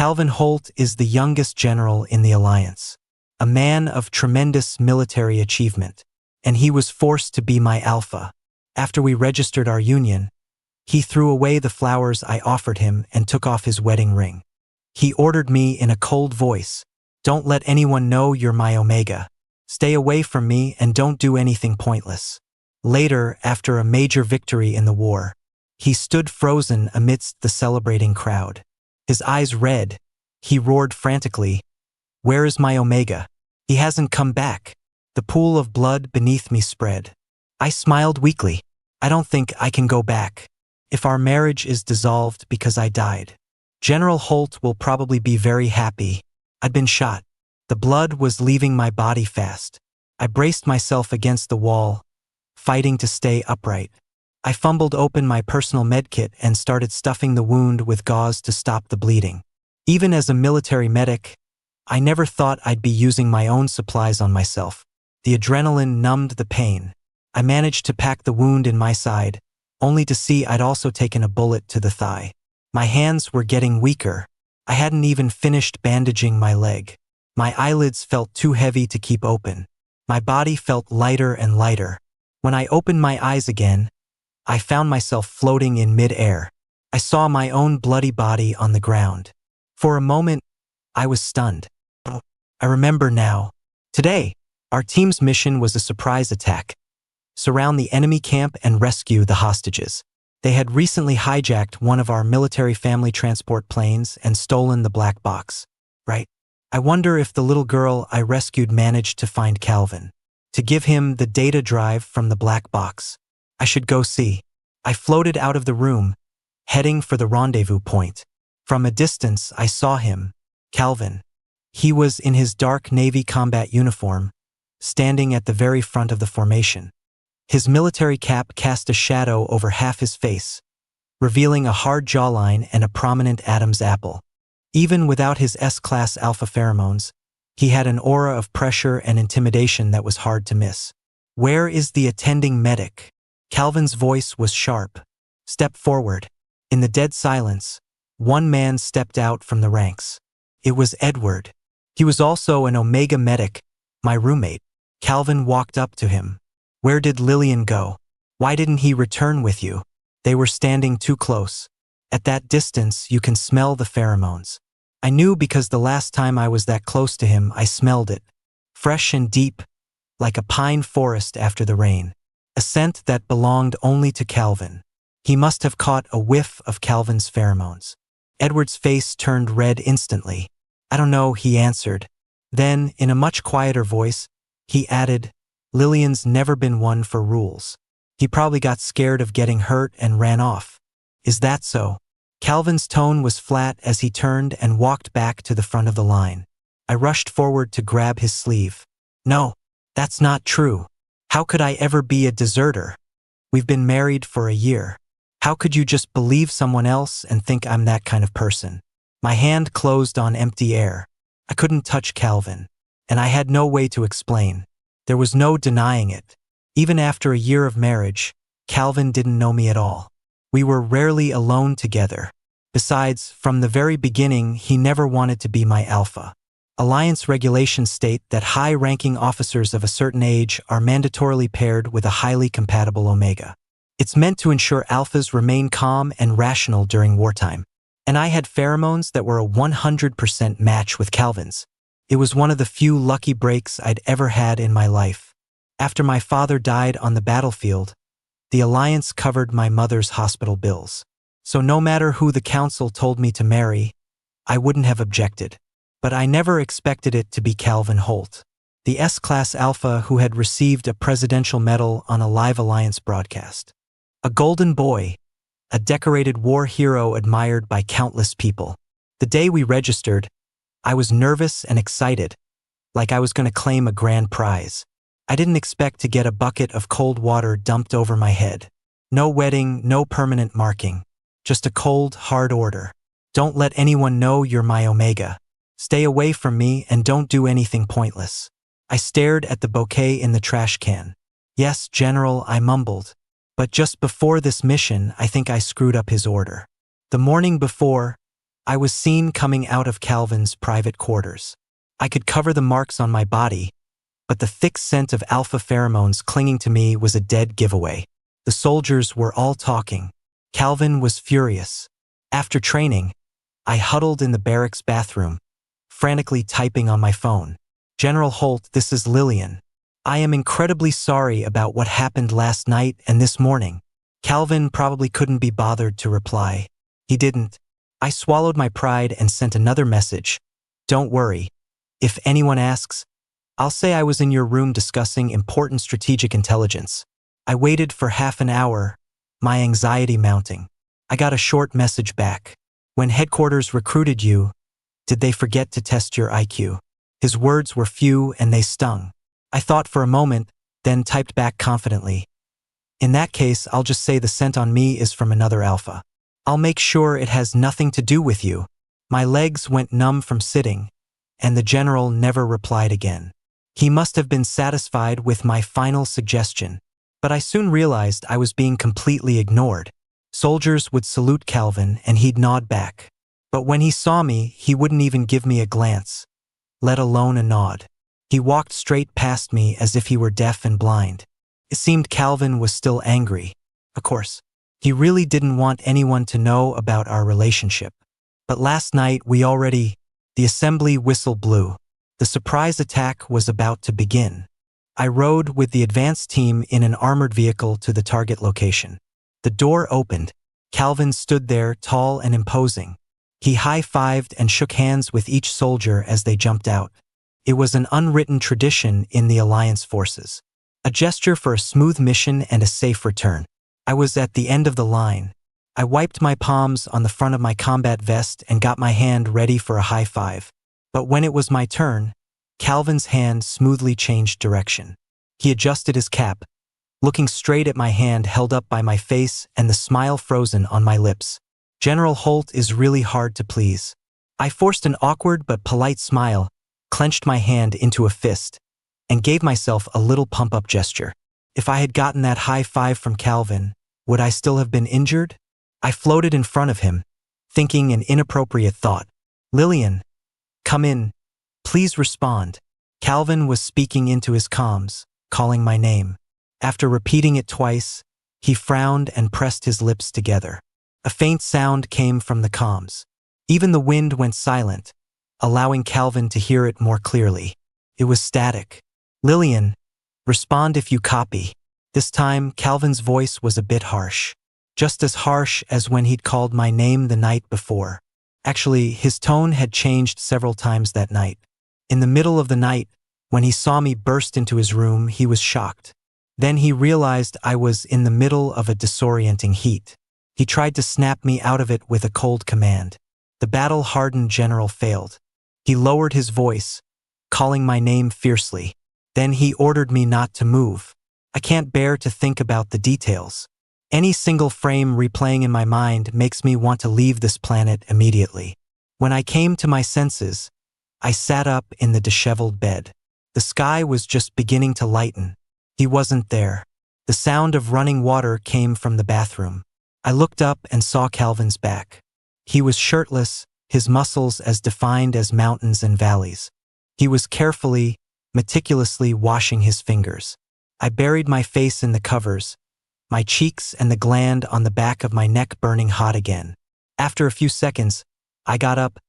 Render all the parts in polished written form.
Calvin Holt is the youngest general in the Alliance, a man of tremendous military achievement, and he was forced to be my alpha. After we registered our union, he threw away the flowers I offered him and took off his wedding ring. He ordered me in a cold voice, "Don't let anyone know you're my Omega. Stay away from me and don't do anything pointless." Later, after a major victory in the war, he stood frozen amidst the celebrating crowd. His eyes red, he roared frantically, "Where is my Omega? He hasn't come back." The pool of blood beneath me spread. I smiled weakly. "I don't think I can go back. If our marriage is dissolved because I died, General Holt will probably be very happy. I'd been shot. The blood was leaving my body fast. I braced myself against the wall, fighting to stay upright. I fumbled open my personal medkit and started stuffing the wound with gauze to stop the bleeding. Even as a military medic, I never thought I'd be using my own supplies on myself. The adrenaline numbed the pain. I managed to pack the wound in my side, only to see I'd also taken a bullet to the thigh. My hands were getting weaker. I hadn't even finished bandaging my leg. My eyelids felt too heavy to keep open. My body felt lighter and lighter. When I opened my eyes again, I found myself floating in mid-air. I saw my own bloody body on the ground. For a moment, I was stunned. I remember now. Today, our team's mission was a surprise attack. Surround the enemy camp and rescue the hostages. They had recently hijacked one of our military family transport planes and stolen the black box. Right? I wonder if the little girl I rescued managed to find Calvin, to give him the data drive from the black box. I should go see. I floated out of the room, heading for the rendezvous point. From a distance, I saw him, Calvin. He was in his dark navy combat uniform, standing at the very front of the formation. His military cap cast a shadow over half his face, revealing a hard jawline and a prominent Adam's apple. Even without his S-class alpha pheromones, he had an aura of pressure and intimidation that was hard to miss. "Where is the attending medic?" Calvin's voice was sharp. "Step forward." In the dead silence, one man stepped out from the ranks. It was Edward. He was also an Omega medic, my roommate. Calvin walked up to him. "Where did Lillian go? Why didn't he return with you?" They were standing too close. At that distance, you can smell the pheromones. I knew because the last time I was that close to him, I smelled it. Fresh and deep, like a pine forest after the rain. A scent that belonged only to Calvin. He must have caught a whiff of Calvin's pheromones. Edward's face turned red instantly. "I don't know," he answered. Then, in a much quieter voice, he added, "Lillian's never been one for rules. He probably got scared of getting hurt and ran off." "Is that so?" Calvin's tone was flat as he turned and walked back to the front of the line. I rushed forward to grab his sleeve. "No, that's not true. How could I ever be a deserter? We've been married for a year. How could you just believe someone else and think I'm that kind of person?" My hand closed on empty air. I couldn't touch Calvin, and I had no way to explain. There was no denying it. Even after a year of marriage, Calvin didn't know me at all. We were rarely alone together. Besides, from the very beginning, he never wanted to be my alpha. Alliance regulations state that high-ranking officers of a certain age are mandatorily paired with a highly compatible Omega. It's meant to ensure alphas remain calm and rational during wartime. And I had pheromones that were a 100% match with Calvin's. It was one of the few lucky breaks I'd ever had in my life. After my father died on the battlefield, the Alliance covered my mother's hospital bills. So no matter who the council told me to marry, I wouldn't have objected. But I never expected it to be Calvin Holt, the S-class alpha who had received a presidential medal on a live Alliance broadcast. A golden boy, a decorated war hero admired by countless people. The day we registered, I was nervous and excited, like I was going to claim a grand prize. I didn't expect to get a bucket of cold water dumped over my head. No wedding, no permanent marking. Just a cold, hard order. "Don't let anyone know you're my Omega. Stay away from me and don't do anything pointless." I stared at the bouquet in the trash can. "Yes, General," I mumbled. But just before this mission, I think I screwed up his order. The morning before, I was seen coming out of Calvin's private quarters. I could cover the marks on my body, but the thick scent of alpha pheromones clinging to me was a dead giveaway. The soldiers were all talking. Calvin was furious. After training, I huddled in the barracks bathroom, frantically typing on my phone. General Holt, this is Lillian. I am incredibly sorry about what happened last night and this morning. Calvin probably couldn't be bothered to reply. He didn't. I swallowed my pride and sent another message. Don't worry. If anyone asks, I'll say I was in your room discussing important strategic intelligence. I waited for half an hour, my anxiety mounting. I got a short message back. When headquarters recruited you, did they forget to test your IQ? His words were few and they stung. I thought for a moment, then typed back confidently. In that case, I'll just say the scent on me is from another alpha. I'll make sure it has nothing to do with you. My legs went numb from sitting, and the general never replied again. He must have been satisfied with my final suggestion, but I soon realized I was being completely ignored. Soldiers would salute Calvin and he'd nod back. But when he saw me, he wouldn't even give me a glance, let alone a nod. He walked straight past me as if he were deaf and blind. It seemed Calvin was still angry. Of course, he really didn't want anyone to know about our relationship. But last night the assembly whistle blew. The surprise attack was about to begin. I rode with the advance team in an armored vehicle to the target location. The door opened. Calvin stood there, tall and imposing. He high-fived and shook hands with each soldier as they jumped out. It was an unwritten tradition in the Alliance forces. A gesture for a smooth mission and a safe return. I was at the end of the line. I wiped my palms on the front of my combat vest and got my hand ready for a high five. But when it was my turn, Calvin's hand smoothly changed direction. He adjusted his cap, looking straight at my hand held up by my face and the smile frozen on my lips. General Holt is really hard to please. I forced an awkward but polite smile, clenched my hand into a fist, and gave myself a little pump-up gesture. If I had gotten that high five from Calvin, would I still have been injured? I floated in front of him, thinking an inappropriate thought. Lillian, come in. Please respond. Calvin was speaking into his comms, calling my name. After repeating it twice, he frowned and pressed his lips together. A faint sound came from the comms. Even the wind went silent, allowing Calvin to hear it more clearly. It was static. Lillian, respond if you copy. This time, Calvin's voice was a bit harsh. Just as harsh as when he'd called my name the night before. Actually, his tone had changed several times that night. In the middle of the night, when he saw me burst into his room, he was shocked. Then he realized I was in the middle of a disorienting heat. He tried to snap me out of it with a cold command. The battle-hardened general failed. He lowered his voice, calling my name fiercely. Then he ordered me not to move. I can't bear to think about the details. Any single frame replaying in my mind makes me want to leave this planet immediately. When I came to my senses, I sat up in the disheveled bed. The sky was just beginning to lighten. He wasn't there. The sound of running water came from the bathroom. I looked up and saw Calvin's back. He was shirtless, his muscles as defined as mountains and valleys. He was carefully, meticulously washing his fingers. I buried my face in the covers, my cheeks and the gland on the back of my neck burning hot again. After a few seconds, I got up,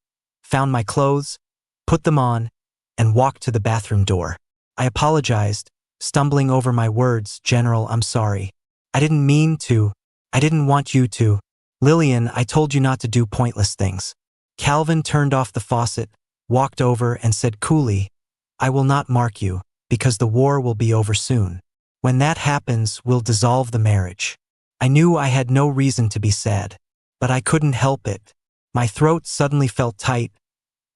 found my clothes, put them on, and walked to the bathroom door. I apologized, stumbling over my words. General, I'm sorry. I didn't mean to. I didn't want you to. Lillian, I told you not to do pointless things. Calvin turned off the faucet, walked over and said coolly, I will not mark you, because the war will be over soon. When that happens, we'll dissolve the marriage. I knew I had no reason to be sad, but I couldn't help it. My throat suddenly felt tight,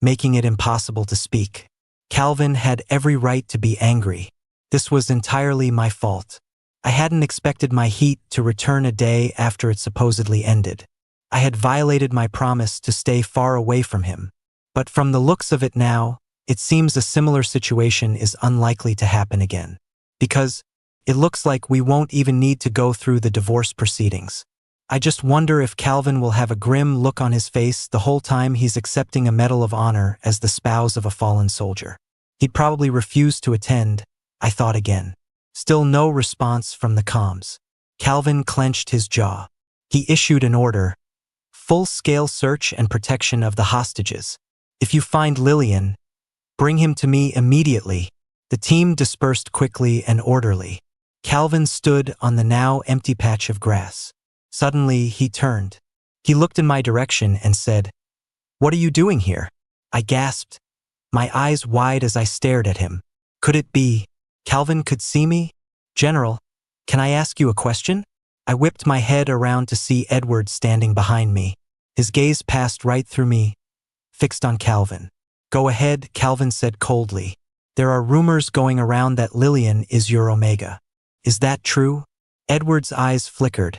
making it impossible to speak. Calvin had every right to be angry. This was entirely my fault. I hadn't expected my heat to return a day after it supposedly ended. I had violated my promise to stay far away from him. But from the looks of it now, it seems a similar situation is unlikely to happen again. Because it looks like we won't even need to go through the divorce proceedings. I just wonder if Calvin will have a grim look on his face the whole time he's accepting a Medal of Honor as the spouse of a fallen soldier. He'd probably refuse to attend, I thought again. Still no response from the comms. Calvin clenched his jaw. He issued an order. Full-scale search and protection of the hostages. If you find Lillian, bring him to me immediately. The team dispersed quickly and orderly. Calvin stood on the now empty patch of grass. Suddenly, he turned. He looked in my direction and said, "What are you doing here?" I gasped, my eyes wide as I stared at him. Could it be Calvin could see me? "General, can I ask you a question?" I whipped my head around to see Edward standing behind me. His gaze passed right through me, fixed on Calvin. "Go ahead," Calvin said coldly. "There are rumors going around that Lillian is your Omega. Is that true?" Edward's eyes flickered,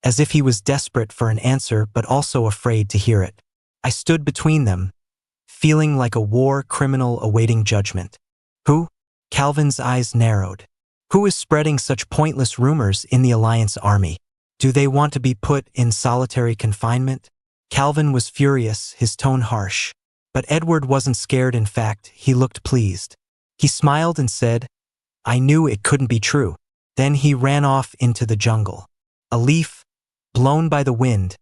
as if he was desperate for an answer but also afraid to hear it. I stood between them, feeling like a war criminal awaiting judgment. "Who?" Calvin's eyes narrowed. "Who is spreading such pointless rumors in the Alliance army? Do they want to be put in solitary confinement?" Calvin was furious, his tone harsh. But Edward wasn't scared. In fact, he looked pleased. He smiled and said, "I knew it couldn't be true." Then he ran off into the jungle. A leaf, blown by the wind,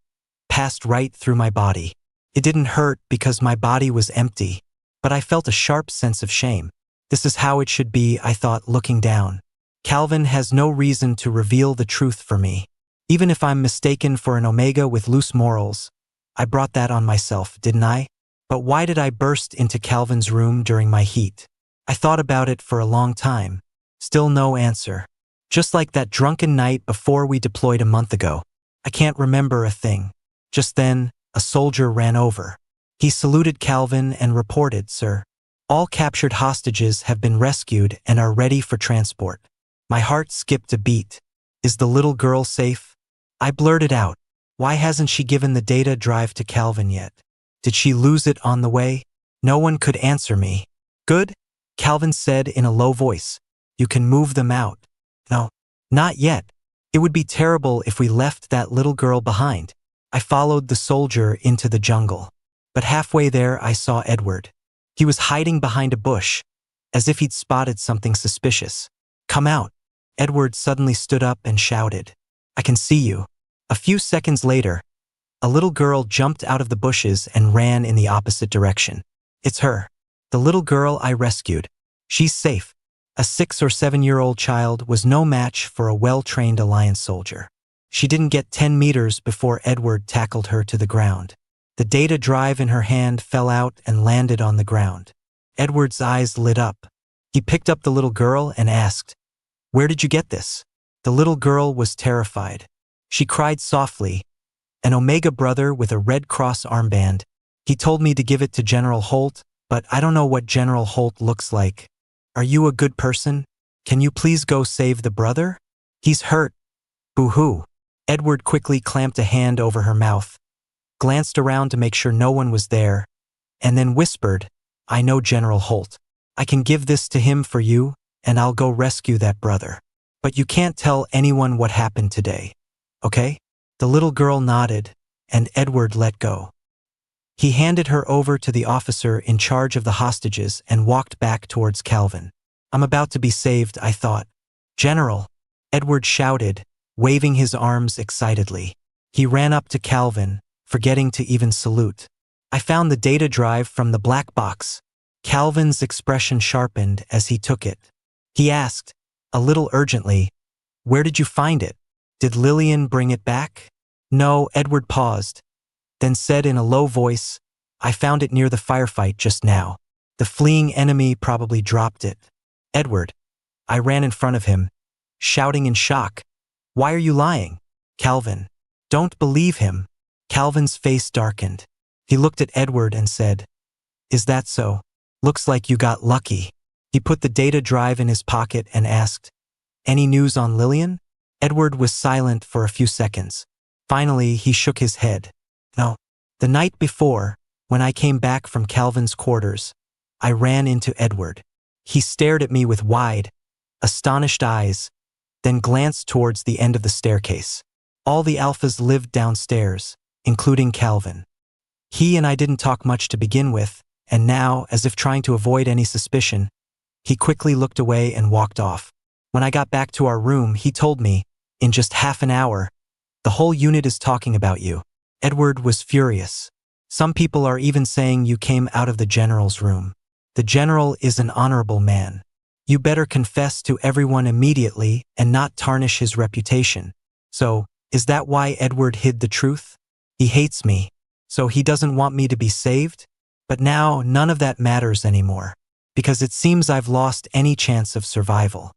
passed right through my body. It didn't hurt because my body was empty, but I felt a sharp sense of shame. This is how it should be, I thought, looking down. Calvin has no reason to reveal the truth for me. Even if I'm mistaken for an Omega with loose morals, I brought that on myself, didn't I? But why did I burst into Calvin's room during my heat? I thought about it for a long time. Still no answer. Just like that drunken night before we deployed a month ago. I can't remember a thing. Just then, a soldier ran over. He saluted Calvin and reported, "Sir, all captured hostages have been rescued and are ready for transport." My heart skipped a beat. "Is the little girl safe?" I blurted out. Why hasn't she given the data drive to Calvin yet? Did she lose it on the way? No one could answer me. "Good," Calvin said in a low voice. "You can move them out." "No, not yet. It would be terrible if we left that little girl behind." I followed the soldier into the jungle. But halfway there I saw Edward. He was hiding behind a bush, as if he'd spotted something suspicious. "Come out." Edward suddenly stood up and shouted, "I can see you." A few seconds later, a little girl jumped out of the bushes and ran in the opposite direction. "It's her. The little girl I rescued. She's safe." A 6 or 7-year-old child was no match for a well-trained Alliance soldier. She didn't get 10 meters before Edward tackled her to the ground. The data drive in her hand fell out and landed on the ground. Edward's eyes lit up. He picked up the little girl and asked, "Where did you get this?" The little girl was terrified. She cried softly, "An Omega brother with a Red Cross armband. He told me to give it to General Holt, but I don't know what General Holt looks like. Are you a good person? Can you please go save the brother? He's hurt. Boo-hoo." Edward quickly clamped a hand over her mouth, glanced around to make sure no one was there, and then whispered, "I know General Holt. I can give this to him for you, and I'll go rescue that brother. But you can't tell anyone what happened today, okay?" The little girl nodded, and Edward let go. He handed her over to the officer in charge of the hostages and walked back towards Calvin. I'm about to be saved, I thought. "General," Edward shouted, waving his arms excitedly. He ran up to Calvin, forgetting to even salute. "I found the data drive from the black box." Calvin's expression sharpened as he took it. He asked, a little urgently, "Where did you find it? Did Lillian bring it back?" "No," Edward paused, then said in a low voice, "I found it near the firefight just now. The fleeing enemy probably dropped it." "Edward." I ran in front of him, shouting in shock, "Why are you lying?" "Calvin." "Don't believe him." Calvin's face darkened. He looked at Edward and said, "Is that so? Looks like you got lucky." He put the data drive in his pocket and asked, "Any news on Lillian?" Edward was silent for a few seconds. Finally, he shook his head. "No." The night before, when I came back from Calvin's quarters, I ran into Edward. He stared at me with wide, astonished eyes, then glanced towards the end of the staircase. All the alphas lived downstairs, including Calvin. He and I didn't talk much to begin with, and now, as if trying to avoid any suspicion, he quickly looked away and walked off. When I got back to our room, he told me, in just half an hour, "The whole unit is talking about you." Edward was furious. "Some people are even saying you came out of the general's room. The general is an honorable man. You better confess to everyone immediately and not tarnish his reputation." So, is that why Edward hid the truth? He hates me, so he doesn't want me to be saved? But now none of that matters anymore, because it seems I've lost any chance of survival.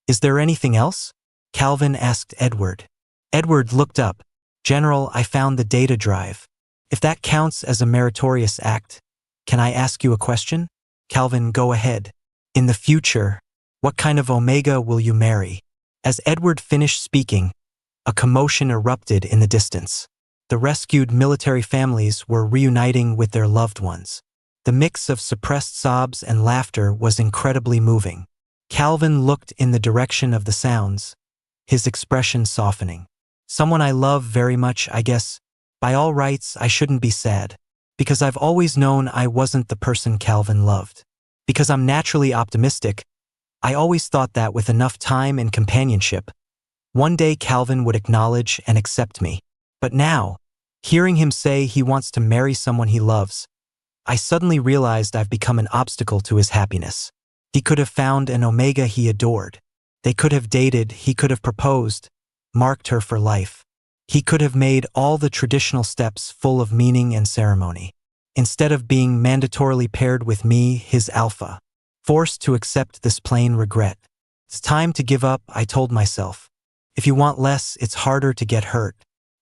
"Is there anything else?" Calvin asked Edward. Edward looked up. "General, I found the data drive. If that counts as a meritorious act, can I ask you a question?" "Calvin, go ahead. In the future, what kind of Omega will you marry?" As Edward finished speaking, a commotion erupted in the distance. The rescued military families were reuniting with their loved ones. The mix of suppressed sobs and laughter was incredibly moving. Calvin looked in the direction of the sounds, his expression softening. "Someone I love very much, I guess. By all rights, I shouldn't be sad, because I've always known I wasn't the person Calvin loved. Because I'm naturally optimistic, I always thought that with enough time and companionship, one day Calvin would acknowledge and accept me. But now, hearing him say he wants to marry someone he loves, I suddenly realized I've become an obstacle to his happiness. He could have found an Omega he adored. They could have dated, he could have proposed, marked her for life. He could have made all the traditional steps full of meaning and ceremony. Instead of being mandatorily paired with me, his alpha, forced to accept this plain regret. It's time to give up, I told myself. If you want less, it's harder to get hurt.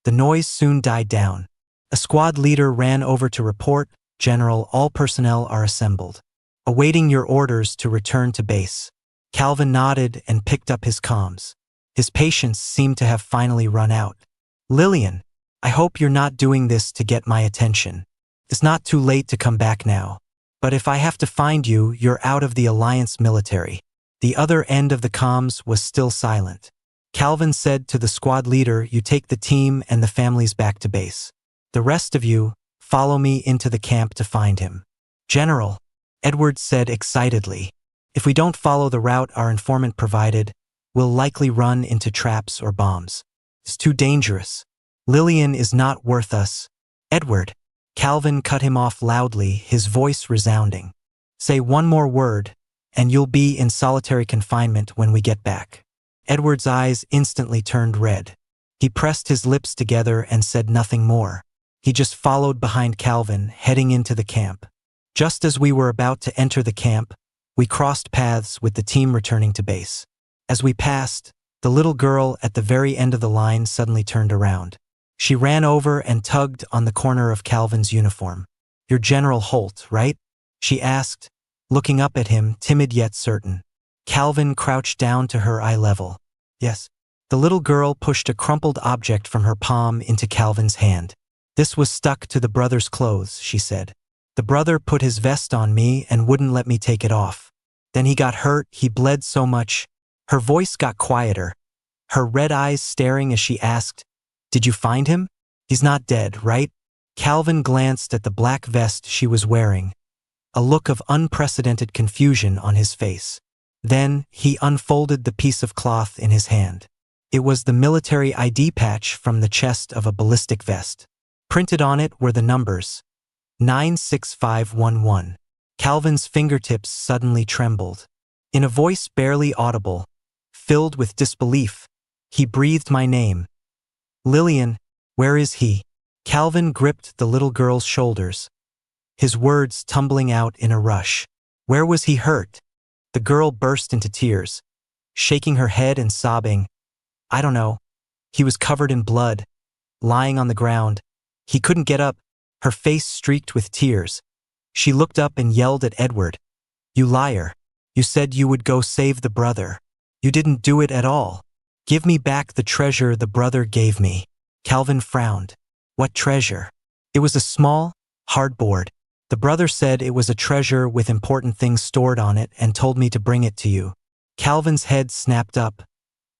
The noise soon died down. A squad leader ran over to report, "General, all personnel are assembled, awaiting your orders to return to base." Calvin nodded and picked up his comms. His patience seemed to have finally run out. "Lillian, I hope you're not doing this to get my attention. It's not too late to come back now. But if I have to find you, you're out of the Alliance military." The other end of the comms was still silent. Calvin said to the squad leader, "You take the team and the families back to base. The rest of you, follow me into the camp to find him." "General," Edward said excitedly, "if we don't follow the route our informant provided, we'll likely run into traps or bombs. It's too dangerous. Lillian is not worth us." "Edward," Calvin cut him off loudly, his voice resounding. "Say one more word, and you'll be in solitary confinement when we get back." Edward's eyes instantly turned red. He pressed his lips together and said nothing more. He just followed behind Calvin, heading into the camp. Just as we were about to enter the camp, we crossed paths with the team returning to base. As we passed, the little girl at the very end of the line suddenly turned around. She ran over and tugged on the corner of Calvin's uniform. "You're General Holt, right?" she asked, looking up at him, timid yet certain. Calvin crouched down to her eye level. "Yes." The little girl pushed a crumpled object from her palm into Calvin's hand. "This was stuck to the brother's clothes," she said. "The brother put his vest on me and wouldn't let me take it off. Then he got hurt, he bled so much." Her voice got quieter, her red eyes staring as she asked, "Did you find him? He's not dead, right?" Calvin glanced at the black vest she was wearing, a look of unprecedented confusion on his face. Then he unfolded the piece of cloth in his hand. It was the military ID patch from the chest of a ballistic vest. Printed on it were the numbers 96511. Calvin's fingertips suddenly trembled. In a voice barely audible, filled with disbelief, he breathed my name. "Lillian, where is he?" Calvin gripped the little girl's shoulders, his words tumbling out in a rush. "Where was he hurt?" The girl burst into tears, shaking her head and sobbing. "I don't know. He was covered in blood, lying on the ground. He couldn't get up." Her face streaked with tears. She looked up and yelled at Edward. "You liar. You said you would go save the brother. You didn't do it at all. Give me back the treasure the brother gave me." Calvin frowned. "What treasure?" "It was a small, hard board. The brother said it was a treasure with important things stored on it and told me to bring it to you." Calvin's head snapped up,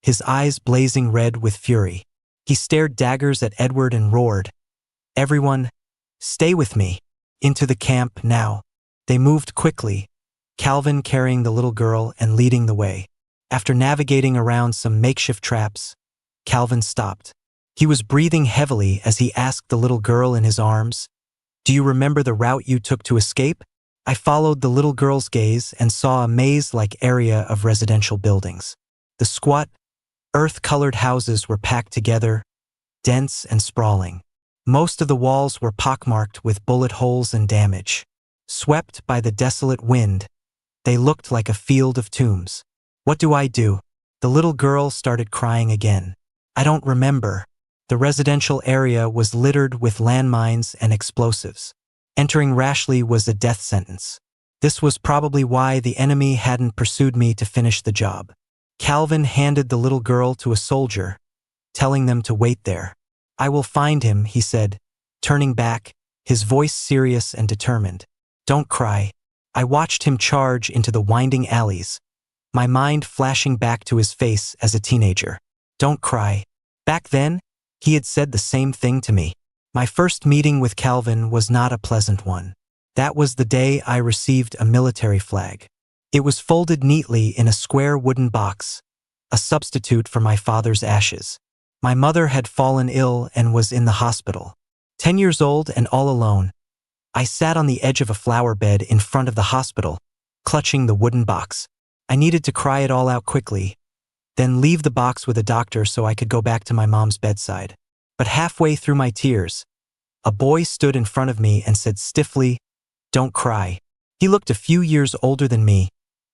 his eyes blazing red with fury. He stared daggers at Edward and roared, "Everyone, stay with me. Into the camp now." They moved quickly, Calvin carrying the little girl and leading the way. After navigating around some makeshift traps, Calvin stopped. He was breathing heavily as he asked the little girl in his arms, "Do you remember the route you took to escape?" I followed the little girl's gaze and saw a maze-like area of residential buildings. The squat, earth-colored houses were packed together, dense and sprawling. Most of the walls were pockmarked with bullet holes and damage. Swept by the desolate wind, they looked like a field of tombs. "What do I do?" The little girl started crying again. "I don't remember." The residential area was littered with landmines and explosives. Entering rashly was a death sentence. This was probably why the enemy hadn't pursued me to finish the job. Calvin handed the little girl to a soldier, telling them to wait there. "I will find him," he said, turning back, his voice serious and determined. "Don't cry." I watched him charge into the winding alleys, my mind flashing back to his face as a teenager. "Don't cry." Back then, he had said the same thing to me. My first meeting with Calvin was not a pleasant one. That was the day I received a military flag. It was folded neatly in a square wooden box, a substitute for my father's ashes. My mother had fallen ill and was in the hospital. 10 years old and all alone, I sat on the edge of a flower bed in front of the hospital, clutching the wooden box. I needed to cry it all out quickly, then leave the box with a doctor so I could go back to my mom's bedside. But halfway through my tears, a boy stood in front of me and said stiffly, "Don't cry." He looked a few years older than me,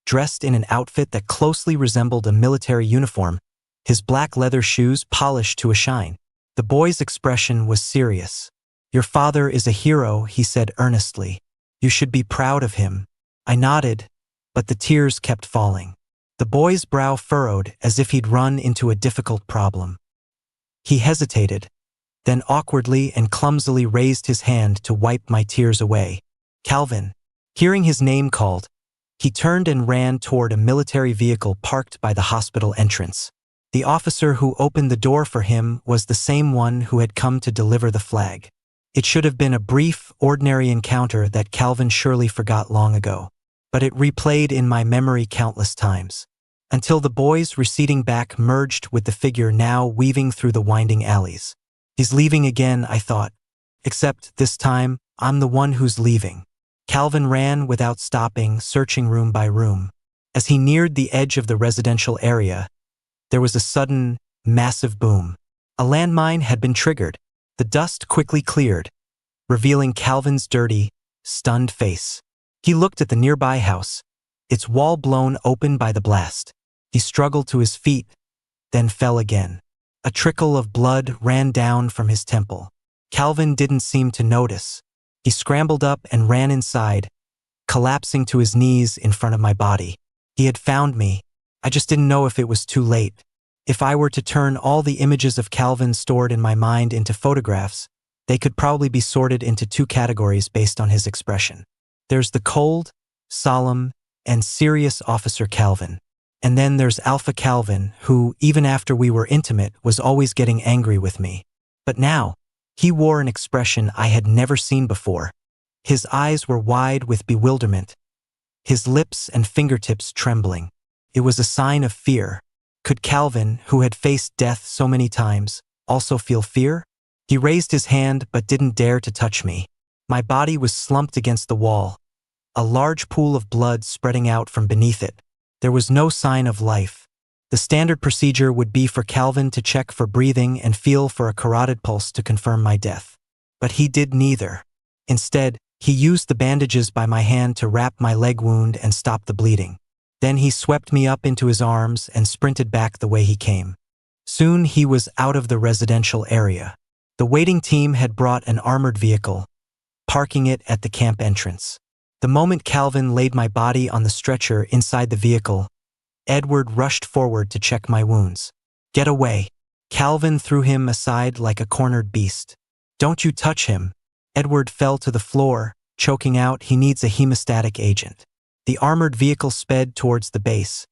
dressed in an outfit that closely resembled a military uniform, his black leather shoes polished to a shine. The boy's expression was serious. "Your father is a hero," he said earnestly. "You should be proud of him." I nodded, but the tears kept falling. The boy's brow furrowed as if he'd run into a difficult problem. He hesitated, then awkwardly and clumsily raised his hand to wipe my tears away. "Calvin." Hearing his name called, he turned and ran toward a military vehicle parked by the hospital entrance. The officer who opened the door for him was the same one who had come to deliver the flag. It should have been a brief, ordinary encounter that Calvin surely forgot long ago, but it replayed in my memory countless times, until the boy's receding back merged with the figure now weaving through the winding alleys. He's leaving again, I thought, except this time, I'm the one who's leaving. Calvin ran without stopping, searching room by room. As he neared the edge of the residential area, there was a sudden, massive boom. A landmine had been triggered. The dust quickly cleared, revealing Calvin's dirty, stunned face. He looked at the nearby house, its wall blown open by the blast. He struggled to his feet, then fell again. A trickle of blood ran down from his temple. Calvin didn't seem to notice. He scrambled up and ran inside, collapsing to his knees in front of my body. He had found me. I just didn't know if it was too late. If I were to turn all the images of Calvin stored in my mind into photographs, they could probably be sorted into two categories based on his expression. There's the cold, solemn, and serious Officer Calvin. And then there's Alpha Calvin, who, even after we were intimate, was always getting angry with me. But now, he wore an expression I had never seen before. His eyes were wide with bewilderment, his lips and fingertips trembling. It was a sign of fear. Could Calvin, who had faced death so many times, also feel fear? He raised his hand but didn't dare to touch me. My body was slumped against the wall, a large pool of blood spreading out from beneath it. There was no sign of life. The standard procedure would be for Calvin to check for breathing and feel for a carotid pulse to confirm my death. But he did neither. Instead, he used the bandages by my hand to wrap my leg wound and stop the bleeding. Then he swept me up into his arms and sprinted back the way he came. Soon he was out of the residential area. The waiting team had brought an armored vehicle, parking it at the camp entrance. The moment Calvin laid my body on the stretcher inside the vehicle, Edward rushed forward to check my wounds. "Get away." Calvin threw him aside like a cornered beast. "Don't you touch him." Edward fell to the floor, choking out, "He needs a hemostatic agent." The armored vehicle sped towards the base,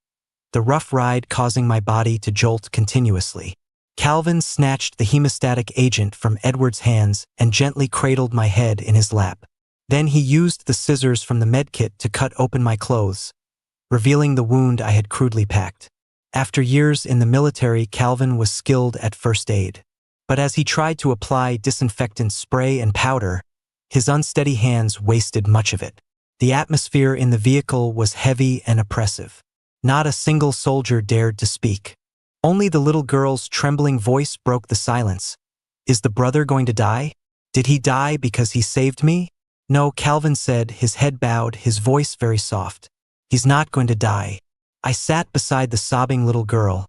the rough ride causing my body to jolt continuously. Calvin snatched the hemostatic agent from Edward's hands and gently cradled my head in his lap. Then he used the scissors from the medkit to cut open my clothes, revealing the wound I had crudely packed. After years in the military, Calvin was skilled at first aid. But as he tried to apply disinfectant spray and powder, his unsteady hands wasted much of it. The atmosphere in the vehicle was heavy and oppressive. Not a single soldier dared to speak. Only the little girl's trembling voice broke the silence. Is the brother going to die? Did he die because he saved me? No, Calvin said, his head bowed, his voice very soft. He's not going to die. I sat beside the sobbing little girl,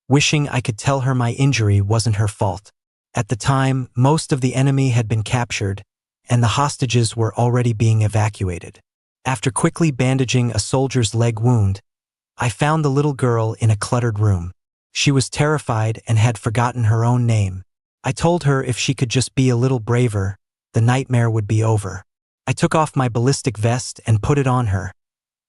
wishing I could tell her my injury wasn't her fault. At the time, most of the enemy had been captured, and the hostages were already being evacuated. After quickly bandaging a soldier's leg wound, I found the little girl in a cluttered room. She was terrified and had forgotten her own name. I told her if she could just be a little braver, the nightmare would be over. I took off my ballistic vest and put it on her,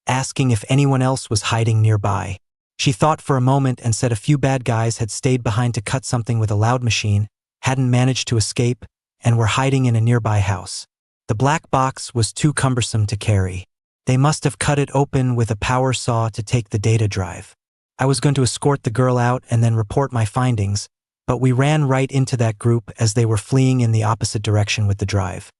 asking if anyone else was hiding nearby. She thought for a moment and said a few bad guys had stayed behind to cut something with a loud machine, hadn't managed to escape, and were hiding in a nearby house. The black box was too cumbersome to carry. They must have cut it open with a power saw to take the data drive. I was going to escort the girl out and then report my findings, but we ran right into that group as they were fleeing in the opposite direction with the drive.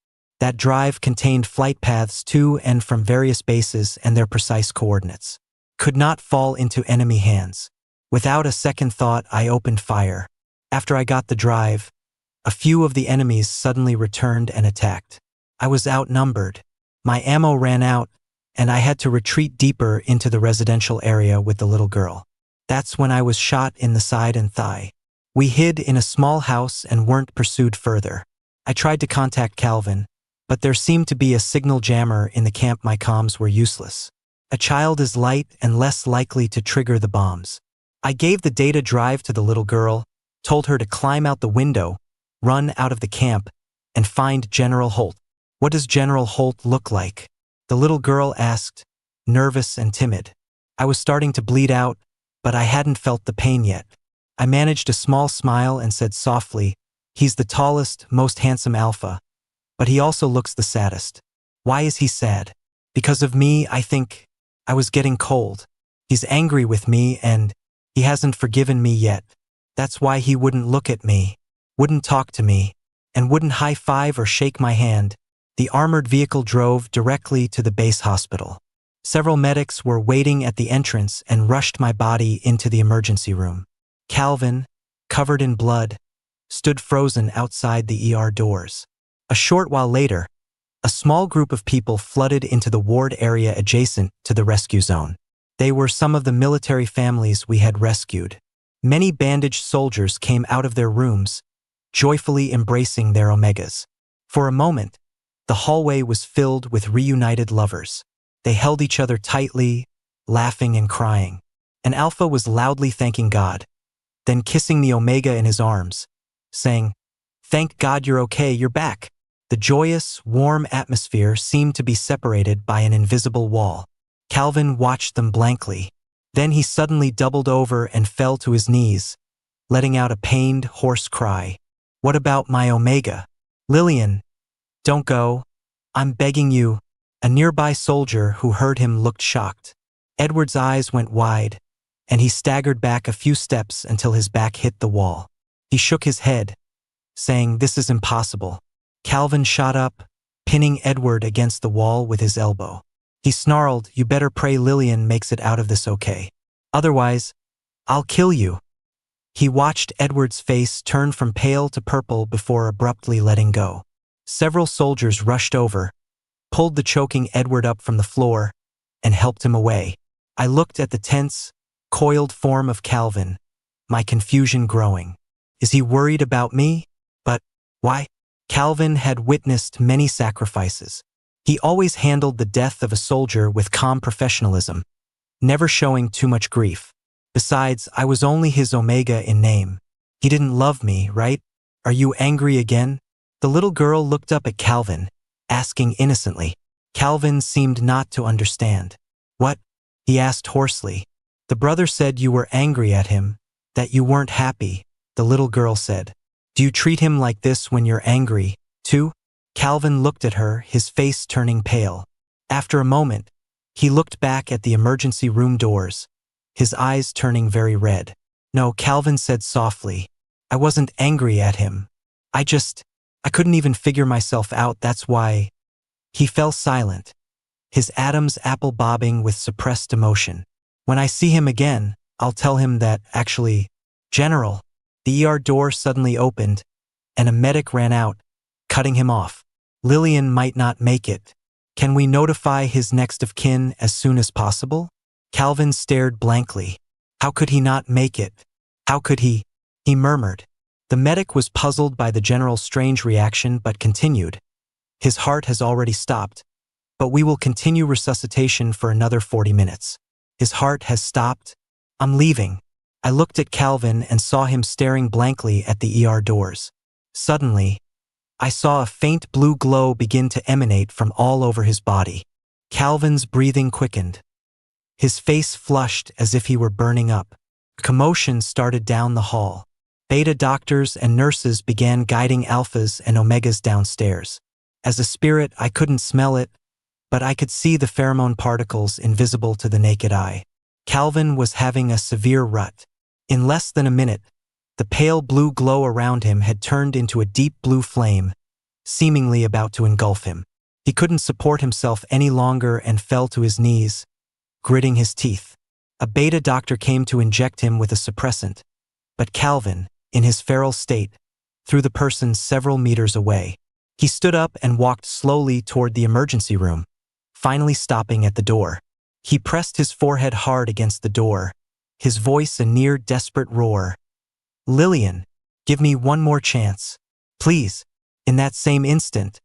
That drive contained flight paths to and from various bases and their precise coordinates. Could not fall into enemy hands. Without a second thought, I opened fire. After I got the drive, a few of the enemies suddenly returned and attacked. I was outnumbered. My ammo ran out, and I had to retreat deeper into the residential area with the little girl. That's when I was shot in the side and thigh. We hid in a small house and weren't pursued further. I tried to contact Calvin, but there seemed to be a signal jammer in the camp. My comms were useless. A child is light and less likely to trigger the bombs. I gave the data drive to the little girl, told her to climb out the window, run out of the camp, and find General Holt. What does General Holt look like? The little girl asked, nervous and timid. I was starting to bleed out, but I hadn't felt the pain yet. I managed a small smile and said softly, he's the tallest, most handsome alpha, but he also looks the saddest. Why is he sad? Because of me, I think. I was getting cold. He's angry with me and he hasn't forgiven me yet. That's why he wouldn't look at me, wouldn't talk to me, and wouldn't high-five or shake my hand. The armored vehicle drove directly to the base hospital. Several medics were waiting at the entrance and rushed my body into the emergency room. Calvin, covered in blood, stood frozen outside the ER doors. A short while later, a small group of people flooded into the ward area adjacent to the rescue zone. They were some of the military families we had rescued. Many bandaged soldiers came out of their rooms, joyfully embracing their omegas. For a moment, the hallway was filled with reunited lovers. They held each other tightly, laughing and crying. An alpha was loudly thanking God, then kissing the omega in his arms, saying, "Thank God you're okay, you're back." The joyous, warm atmosphere seemed to be separated by an invisible wall. Calvin watched them blankly. Then he suddenly doubled over and fell to his knees, letting out a pained, hoarse cry. "What about my omega? Lillian, don't go. I'm begging you." A nearby soldier who heard him looked shocked. Edward's eyes went wide, and he staggered back a few steps until his back hit the wall. He shook his head, saying, "This is impossible." Calvin shot up, pinning Edward against the wall with his elbow. He snarled, "You better pray Lillian makes it out of this okay. Otherwise, I'll kill you." He watched Edward's face turn from pale to purple before abruptly letting go. Several soldiers rushed over, pulled the choking Edward up from the floor, and helped him away. I looked at the tense, coiled form of Calvin, my confusion growing. Is he worried about me? But why? Calvin had witnessed many sacrifices. He always handled the death of a soldier with calm professionalism, never showing too much grief. Besides, I was only his omega in name. He didn't love me, right? Are you angry again? The little girl looked up at Calvin, asking innocently. Calvin seemed not to understand. "What?" he asked hoarsely. "The brother said you were angry at him, that you weren't happy. the little girl said. Do you treat him like this when you're angry, too? Calvin looked at her, his face turning pale. After a moment, he looked back at the emergency room doors, his eyes turning very red. No, Calvin said softly. I wasn't angry at him. I couldn't even figure myself out, that's why. He fell silent, his Adam's apple bobbing with suppressed emotion. When I see him again, I'll tell him that, actually, General. The ER door suddenly opened, and a medic ran out, cutting him off. Lillian might not make it. Can we notify his next of kin as soon as possible? Calvin stared blankly. How could he not make it? How could he? He murmured. The medic was puzzled by the general's strange reaction but continued. His heart has already stopped, but we will continue resuscitation for another 40 minutes. His heart has stopped? I'm leaving. I looked at Calvin and saw him staring blankly at the ER doors. Suddenly, I saw a faint blue glow begin to emanate from all over his body. Calvin's breathing quickened. His face flushed as if he were burning up. Commotion started down the hall. Beta doctors and nurses began guiding alphas and omegas downstairs. As a spirit, I couldn't smell it, but I could see the pheromone particles invisible to the naked eye. Calvin was having a severe rut. In less than a minute, the pale blue glow around him had turned into a deep blue flame, seemingly about to engulf him. He couldn't support himself any longer and fell to his knees, gritting his teeth. A beta doctor came to inject him with a suppressant, but Calvin, in his feral state, threw the person several meters away. He stood up and walked slowly toward the emergency room, finally stopping at the door. He pressed his forehead hard against the door, his voice a near desperate roar. Lillian, give me one more chance. Please. In that same instant,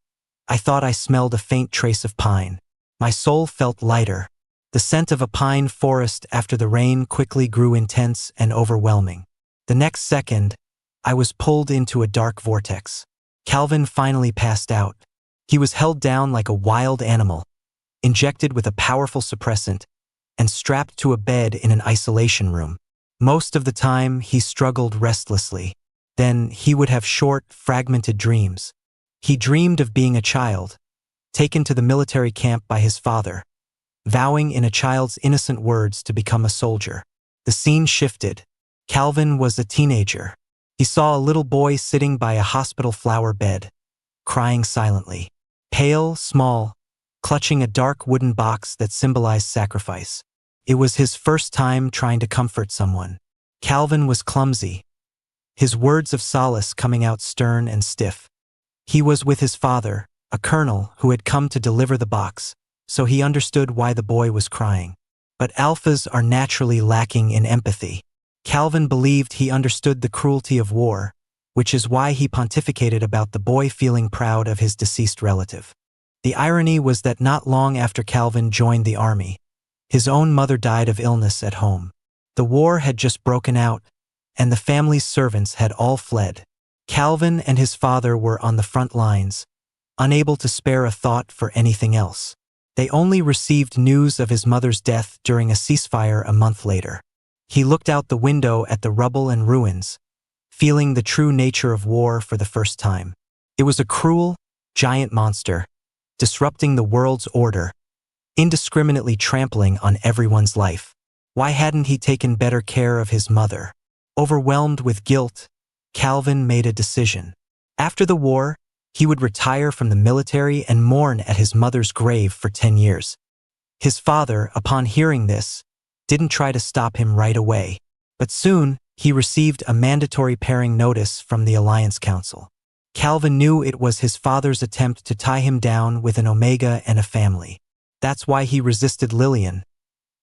I thought I smelled a faint trace of pine. My soul felt lighter. The scent of a pine forest after the rain quickly grew intense and overwhelming. The next second, I was pulled into a dark vortex. Calvin finally passed out. He was held down like a wild animal, injected with a powerful suppressant, and strapped to a bed in an isolation room. Most of the time, he struggled restlessly. Then he would have short, fragmented dreams. He dreamed of being a child, taken to the military camp by his father, vowing in a child's innocent words to become a soldier. The scene shifted. Calvin was a teenager. He saw a little boy sitting by a hospital flower bed, crying silently. Pale, small, clutching a dark wooden box that symbolized sacrifice. It was his first time trying to comfort someone. Calvin was clumsy, his words of solace coming out stern and stiff. He was with his father, a colonel who had come to deliver the box, so he understood why the boy was crying. But alphas are naturally lacking in empathy. Calvin believed he understood the cruelty of war, which is why he pontificated about the boy feeling proud of his deceased relative. The irony was that not long after Calvin joined the army, his own mother died of illness at home. The war had just broken out, and the family's servants had all fled. Calvin and his father were on the front lines, unable to spare a thought for anything else. They only received news of his mother's death during a ceasefire a month later. He looked out the window at the rubble and ruins, feeling the true nature of war for the first time. It was a cruel, giant monster, disrupting the world's order, indiscriminately trampling on everyone's life. Why hadn't he taken better care of his mother? Overwhelmed with guilt, Calvin made a decision. After the war, he would retire from the military and mourn at his mother's grave for 10 years. His father, upon hearing this, didn't try to stop him right away, but soon he received a mandatory pairing notice from the Alliance Council. Calvin knew it was his father's attempt to tie him down with an Omega and a family. That's why he resisted Lillian,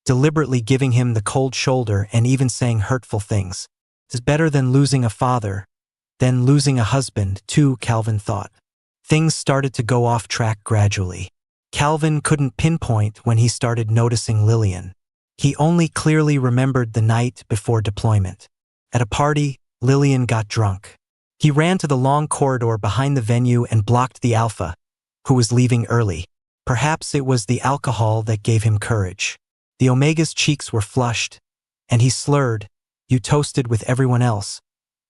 deliberately giving him the cold shoulder and even saying hurtful things. It's better than losing a father, than losing a husband, too, Calvin thought. Things started to go off track gradually. Calvin couldn't pinpoint when he started noticing Lillian. He only clearly remembered the night before deployment. At a party, Lillian got drunk. He ran to the long corridor behind the venue and blocked the alpha, who was leaving early. Perhaps it was the alcohol that gave him courage. The Omega's cheeks were flushed, and he slurred, "You toasted with everyone else,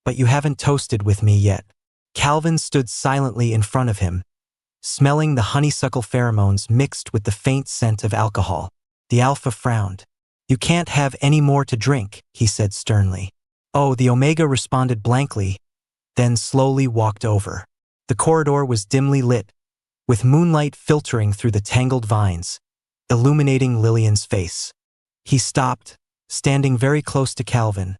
but you haven't toasted with me yet. Calvin stood silently in front of him, smelling the honeysuckle pheromones mixed with the faint scent of alcohol. The alpha frowned. You can't have any more to drink, he said sternly. Oh, the omega responded blankly, then slowly walked over. The corridor was dimly lit, with moonlight filtering through the tangled vines, illuminating Lillian's face. He stopped, standing very close to Calvin,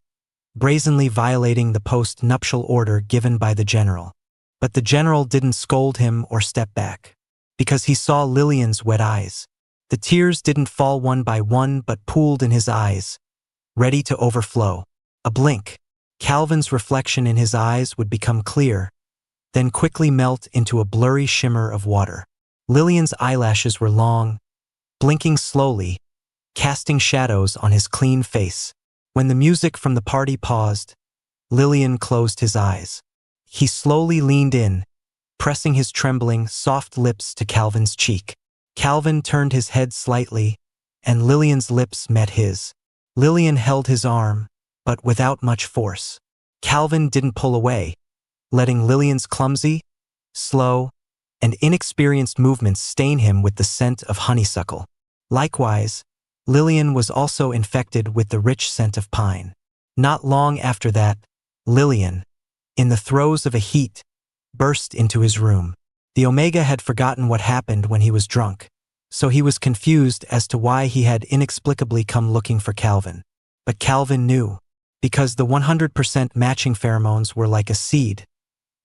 brazenly violating the post-nuptial order given by the general. But the general didn't scold him or step back, because he saw Lillian's wet eyes. The tears didn't fall one by one but pooled in his eyes, ready to overflow. A blink. Calvin's reflection in his eyes would become clear, then quickly melt into a blurry shimmer of water. Lillian's eyelashes were long, blinking slowly, casting shadows on his clean face. When the music from the party paused, Lillian closed his eyes. He slowly leaned in, pressing his trembling, soft lips to Calvin's cheek. Calvin turned his head slightly, and Lillian's lips met his. Lillian held his arm, but without much force. Calvin didn't pull away, letting Lillian's clumsy, slow, and inexperienced movements stain him with the scent of honeysuckle. Likewise, Lillian was also infected with the rich scent of pine. Not long after that, Lillian, in the throes of a heat, burst into his room. The Omega had forgotten what happened when he was drunk, so he was confused as to why he had inexplicably come looking for Calvin. But Calvin knew, because the 100% matching pheromones were like a seed,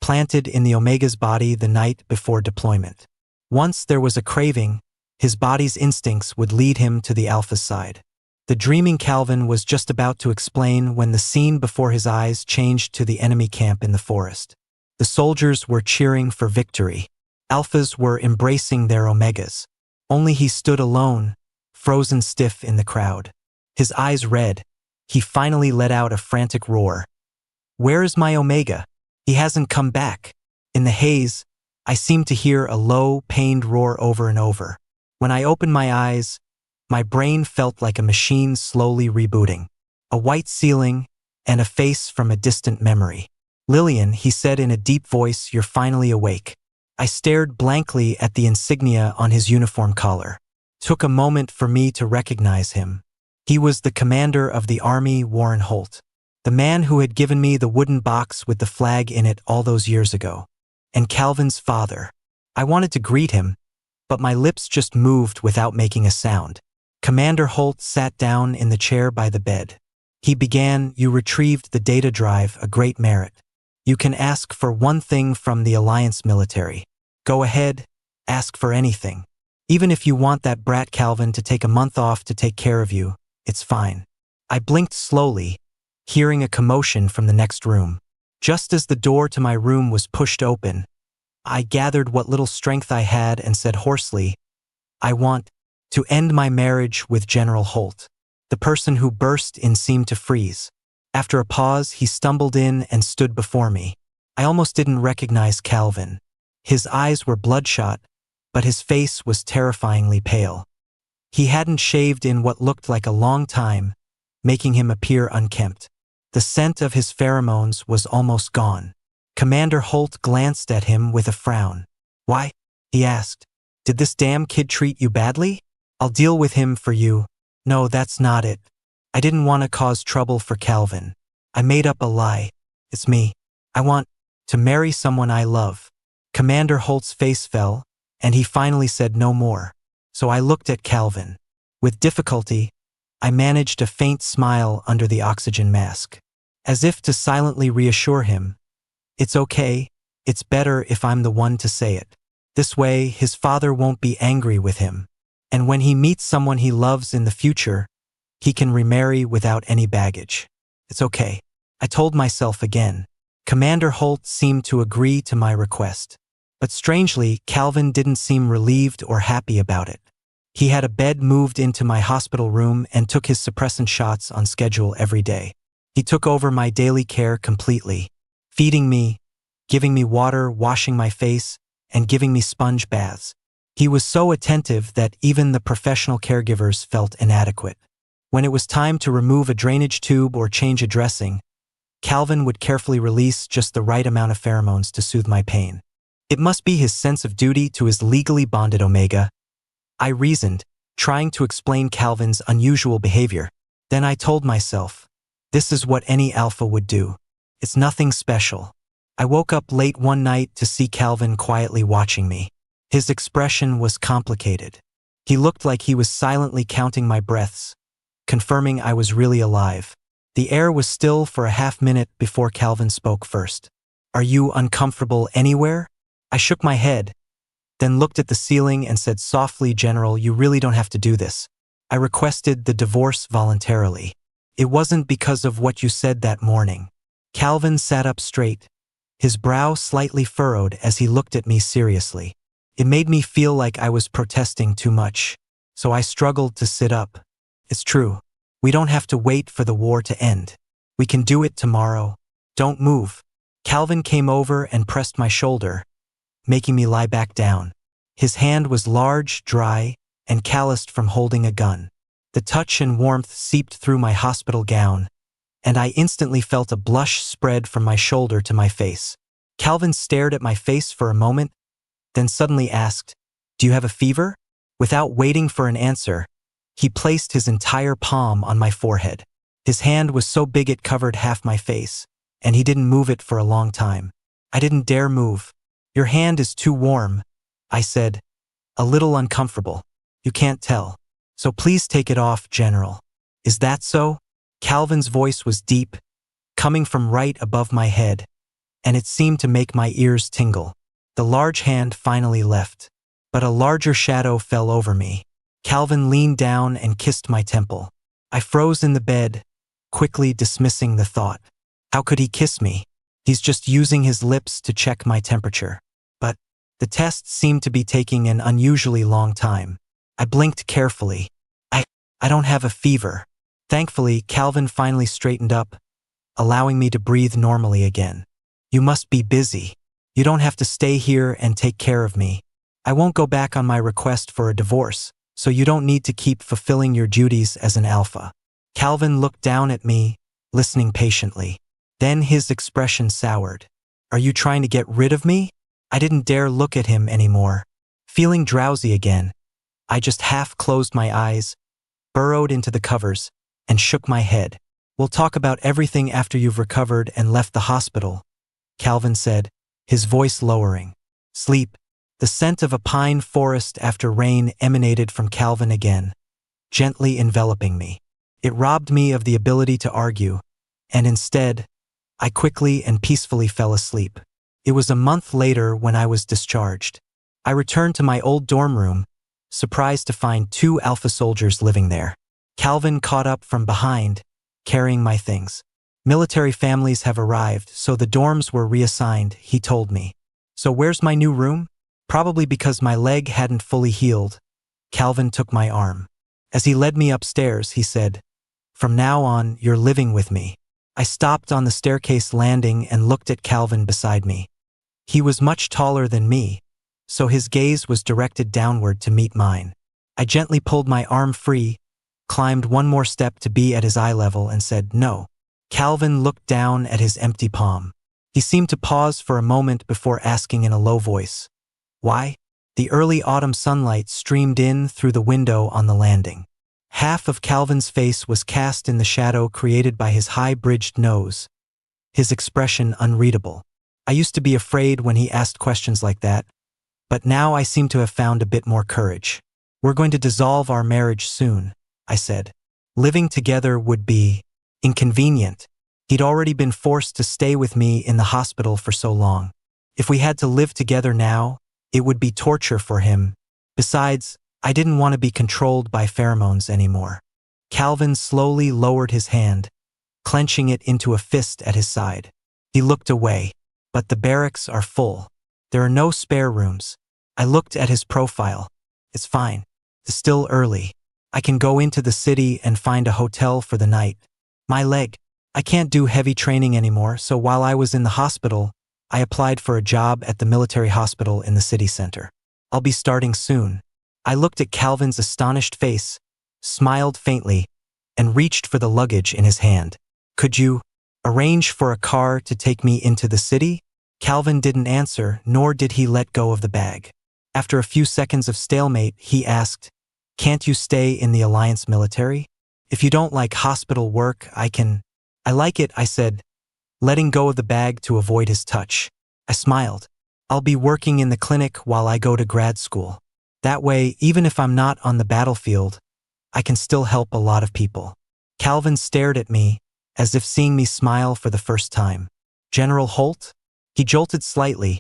planted in the Omega's body the night before deployment. Once there was a craving, his body's instincts would lead him to the alpha's side. The dreaming Calvin was just about to explain when the scene before his eyes changed to the enemy camp in the forest. The soldiers were cheering for victory. Alphas were embracing their Omegas. Only he stood alone, frozen stiff in the crowd. His eyes red, he finally let out a frantic roar. Where is my Omega? He hasn't come back. In the haze, I seemed to hear a low, pained roar over and over. When I opened my eyes, my brain felt like a machine slowly rebooting. A white ceiling, and a face from a distant memory. Lillian, he said in a deep voice, you're finally awake. I stared blankly at the insignia on his uniform collar. Took a moment for me to recognize him. He was the commander of the army, Warren Holt. The man who had given me the wooden box with the flag in it all those years ago. And Calvin's father. I wanted to greet him, but my lips just moved without making a sound. Commander Holt sat down in the chair by the bed. He began, you retrieved the data drive, a great merit. You can ask for one thing from the Alliance military. Go ahead, ask for anything. Even if you want that brat Calvin to take a month off to take care of you, it's fine. I blinked slowly, hearing a commotion from the next room. Just as the door to my room was pushed open, I gathered what little strength I had and said hoarsely, I want to end my marriage with General Holt. The person who burst in seemed to freeze. After a pause, he stumbled in and stood before me. I almost didn't recognize Calvin. His eyes were bloodshot, but his face was terrifyingly pale. He hadn't shaved in what looked like a long time, making him appear unkempt. The scent of his pheromones was almost gone. Commander Holt glanced at him with a frown. Why? He asked. Did this damn kid treat you badly? I'll deal with him for you. No, that's not it. I didn't want to cause trouble for Calvin. I made up a lie. It's me. I want to marry someone I love. Commander Holt's face fell, and he finally said no more. So I looked at Calvin. With difficulty, I managed a faint smile under the oxygen mask. As if to silently reassure him. It's okay. It's better if I'm the one to say it. This way, his father won't be angry with him. And when he meets someone he loves in the future, he can remarry without any baggage. It's okay. I told myself again. Commander Holt seemed to agree to my request. But strangely, Calvin didn't seem relieved or happy about it. He had a bed moved into my hospital room and took his suppressant shots on schedule every day. He took over my daily care completely, feeding me, giving me water, washing my face, and giving me sponge baths. He was so attentive that even the professional caregivers felt inadequate. When it was time to remove a drainage tube or change a dressing, Calvin would carefully release just the right amount of pheromones to soothe my pain. It must be his sense of duty to his legally bonded Omega. I reasoned, trying to explain Calvin's unusual behavior. Then I told myself, this is what any alpha would do. It's nothing special. I woke up late one night to see Calvin quietly watching me. His expression was complicated. He looked like he was silently counting my breaths, confirming I was really alive. The air was still for a half-minute before Calvin spoke first. Are you uncomfortable anywhere? I shook my head, then looked at the ceiling and said softly, General, you really don't have to do this. I requested the divorce voluntarily. It wasn't because of what you said that morning. Calvin sat up straight, his brow slightly furrowed as he looked at me seriously. It made me feel like I was protesting too much, so I struggled to sit up. It's true. We don't have to wait for the war to end. We can do it tomorrow. Don't move. Calvin came over and pressed my shoulder, making me lie back down. His hand was large, dry, and calloused from holding a gun. The touch and warmth seeped through my hospital gown, and I instantly felt a blush spread from my shoulder to my face. Calvin stared at my face for a moment, then suddenly asked, Do you have a fever? Without waiting for an answer, he placed his entire palm on my forehead. His hand was so big it covered half my face, and he didn't move it for a long time. I didn't dare move. Your hand is too warm, I said, a little uncomfortable. You can't tell. So please take it off, General. Is that so? Calvin's voice was deep, coming from right above my head, and it seemed to make my ears tingle. The large hand finally left, but a larger shadow fell over me. Calvin leaned down and kissed my temple. I froze in the bed, quickly dismissing the thought. How could he kiss me? He's just using his lips to check my temperature. But the test seemed to be taking an unusually long time. I blinked carefully. I don't have a fever. Thankfully, Calvin finally straightened up, allowing me to breathe normally again. You must be busy. You don't have to stay here and take care of me. I won't go back on my request for a divorce, so you don't need to keep fulfilling your duties as an alpha. Calvin looked down at me, listening patiently. Then his expression soured. Are you trying to get rid of me? I didn't dare look at him anymore. Feeling drowsy again, I just half closed my eyes, burrowed into the covers, and shook my head. We'll talk about everything after you've recovered and left the hospital, Calvin said, his voice lowering. Sleep. The scent of a pine forest after rain emanated from Calvin again, gently enveloping me. It robbed me of the ability to argue, and instead, I quickly and peacefully fell asleep. It was a month later when I was discharged. I returned to my old dorm room, surprised to find 2 alpha soldiers living there. Calvin caught up from behind, carrying my things. Military families have arrived, so the dorms were reassigned, he told me. So where's my new room? Probably because my leg hadn't fully healed. Calvin took my arm. As he led me upstairs, he said, From now on, you're living with me. I stopped on the staircase landing and looked at Calvin beside me. He was much taller than me, so his gaze was directed downward to meet mine. I gently pulled my arm free, climbed one more step to be at his eye level, and said, No. Calvin looked down at his empty palm. He seemed to pause for a moment before asking in a low voice, Why? The early autumn sunlight streamed in through the window on the landing. Half of Calvin's face was cast in the shadow created by his high-bridged nose, his expression unreadable. I used to be afraid when he asked questions like that, but now I seem to have found a bit more courage. We're going to dissolve our marriage soon, I said. Living together would be inconvenient. He'd already been forced to stay with me in the hospital for so long. If we had to live together now, it would be torture for him. Besides, I didn't want to be controlled by pheromones anymore. Calvin slowly lowered his hand, clenching it into a fist at his side. He looked away. But the barracks are full. There are no spare rooms. I looked at his profile. It's fine. It's still early. I can go into the city and find a hotel for the night. My leg. I can't do heavy training anymore, so while I was in the hospital, I applied for a job at the military hospital in the city center. I'll be starting soon. I looked at Calvin's astonished face, smiled faintly, and reached for the luggage in his hand. Could you Arrange for a car to take me into the city? Calvin didn't answer, nor did he let go of the bag. After a few seconds of stalemate, he asked, "Can't you stay in the Alliance military? If you don't like hospital work, I can." "I like it," I said, letting go of the bag to avoid his touch. I smiled. "I'll be working in the clinic while I go to grad school. That way, even if I'm not on the battlefield, I can still help a lot of people." Calvin stared at me, as if seeing me smile for the first time. "General Holt?" He jolted slightly,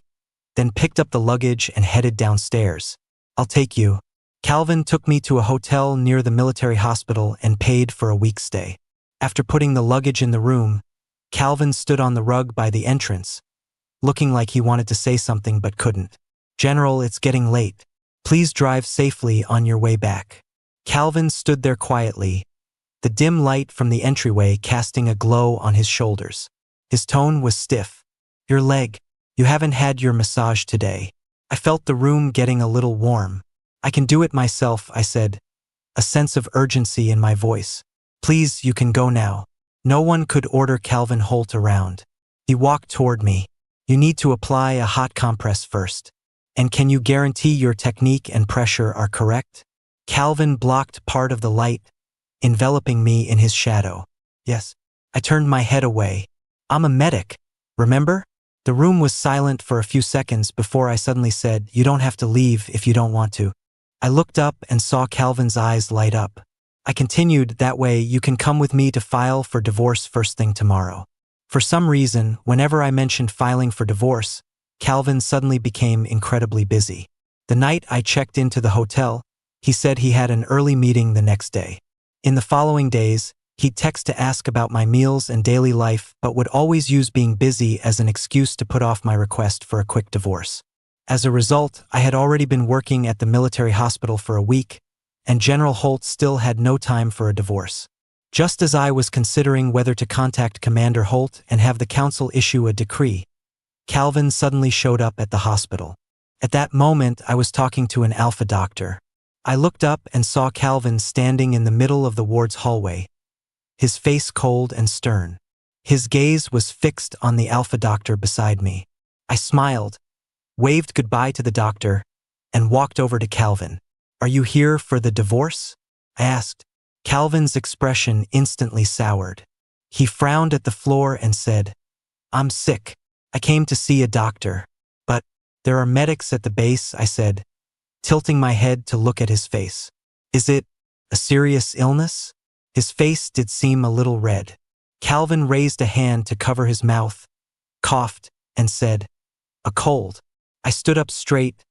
then picked up the luggage and headed downstairs. "I'll take you." Calvin took me to a hotel near the military hospital and paid for a week's stay. After putting the luggage in the room, Calvin stood on the rug by the entrance, looking like he wanted to say something but couldn't. "General, it's getting late. Please drive safely on your way back." Calvin stood there quietly, the dim light from the entryway casting a glow on his shoulders. His tone was stiff. "Your leg. You haven't had your massage today." I felt the room getting a little warm. "I can do it myself," I said, a sense of urgency in my voice. "Please, you can go now." No one could order Calvin Holt around. He walked toward me. "You need to apply a hot compress first. And can you guarantee your technique and pressure are correct?" Calvin blocked part of the light, enveloping me in his shadow. "Yes." I turned my head away. "I'm a medic, remember?" The room was silent for a few seconds before I suddenly said, "You don't have to leave if you don't want to." I looked up and saw Calvin's eyes light up. I continued, "That way, you can come with me to file for divorce first thing tomorrow." For some reason, whenever I mentioned filing for divorce, Calvin suddenly became incredibly busy. The night I checked into the hotel, he said he had an early meeting the next day. In the following days, he'd text to ask about my meals and daily life, but would always use being busy as an excuse to put off my request for a quick divorce. As a result, I had already been working at the military hospital for a week, and General Holt still had no time for a divorce. Just as I was considering whether to contact Commander Holt and have the council issue a decree, Calvin suddenly showed up at the hospital. At that moment, I was talking to an alpha doctor. I looked up and saw Calvin standing in the middle of the ward's hallway, his face cold and stern. His gaze was fixed on the alpha doctor beside me. I smiled, waved goodbye to the doctor, and walked over to Calvin. "Are you here for the divorce?" I asked. Calvin's expression instantly soured. He frowned at the floor and said, "I'm sick. I came to see a doctor." "But there are medics at the base," I said, tilting my head to look at his face. "Is it a serious illness?" His face did seem a little red. Calvin raised a hand to cover his mouth, coughed, and said, "A cold." I stood up straight,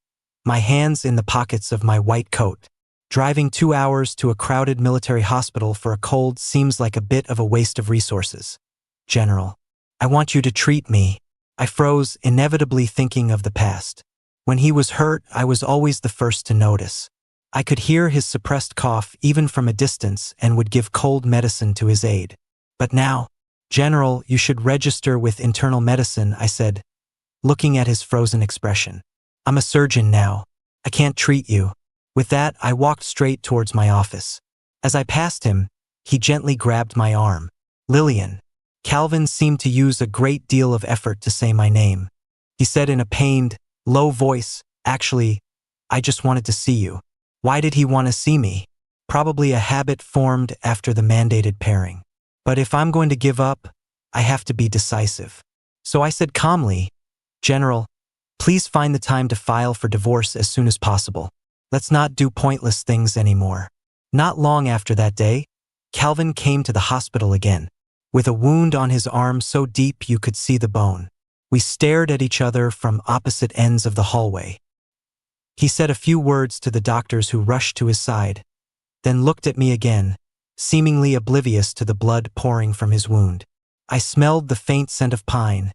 my hands in the pockets of my white coat. Driving 2 hours to a crowded military hospital for a cold seems like a bit of a waste of resources. "General, I want you to treat me." I froze, inevitably thinking of the past. When he was hurt, I was always the first to notice. I could hear his suppressed cough even from a distance and would give cold medicine to his aid. But now, "General, you should register with internal medicine," I said, looking at his frozen expression. "I'm a surgeon now. I can't treat you." With that, I walked straight towards my office. As I passed him, he gently grabbed my arm. "Lillian." Calvin seemed to use a great deal of effort to say my name. He said in a pained, low voice, "Actually, I just wanted to see you." Why did he want to see me? Probably a habit formed after the mandated pairing. But if I'm going to give up, I have to be decisive. So I said calmly, "General, please find the time to file for divorce as soon as possible. Let's not do pointless things anymore." Not long after that day, Calvin came to the hospital again, with a wound on his arm so deep you could see the bone. We stared at each other from opposite ends of the hallway. He said a few words to the doctors who rushed to his side, then looked at me again, seemingly oblivious to the blood pouring from his wound. I smelled the faint scent of pine,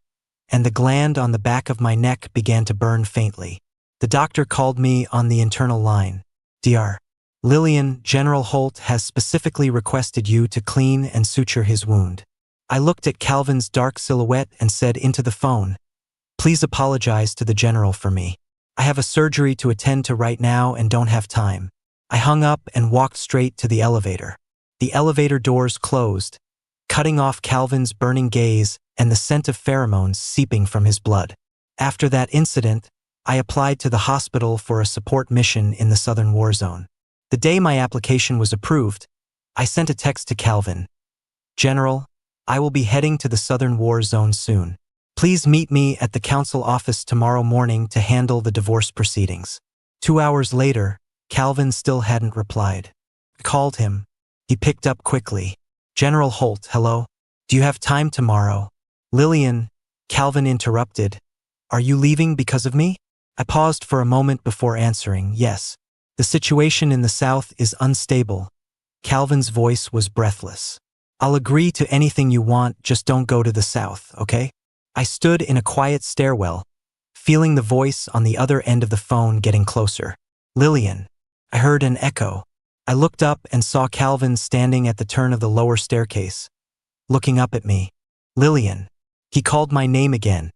and the gland on the back of my neck began to burn faintly. The doctor called me on the internal line. "Dr. Lillian, General Holt has specifically requested you to clean and suture his wound." I looked at Calvin's dark silhouette and said into the phone, "Please apologize to the general for me. I have a surgery to attend to right now and don't have time." I hung up and walked straight to the elevator. The elevator doors closed, cutting off Calvin's burning gaze and the scent of pheromones seeping from his blood. After that incident, I applied to the hospital for a support mission in the southern war zone. The day my application was approved, I sent a text to Calvin. General, I will be heading to the southern war zone soon. Please meet me at the council office tomorrow morning to handle the divorce proceedings. 2 hours later, Calvin still hadn't replied. I called him. He picked up quickly. General Holt, hello? Do you have time tomorrow? Lillian, Calvin interrupted. Are you leaving because of me? I paused for a moment before answering, yes. The situation in the South is unstable. Calvin's voice was breathless. I'll agree to anything you want, just don't go to the South, okay? I stood in a quiet stairwell, feeling the voice on the other end of the phone getting closer. Lillian. I heard an echo. I looked up and saw Calvin standing at the turn of the lower staircase, looking up at me. Lillian. He called my name again,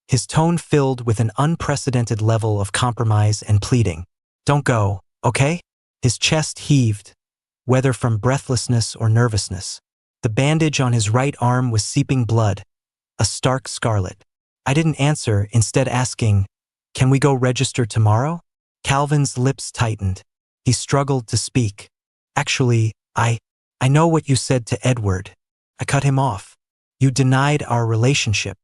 his tone filled with an unprecedented level of compromise and pleading. Don't go, okay? His chest heaved, whether from breathlessness or nervousness. The bandage on his right arm was seeping blood, a stark scarlet. I didn't answer, instead asking, can we go register tomorrow? Calvin's lips tightened. He struggled to speak. Actually, I know what you said to Edward. I cut him off. You denied our relationship.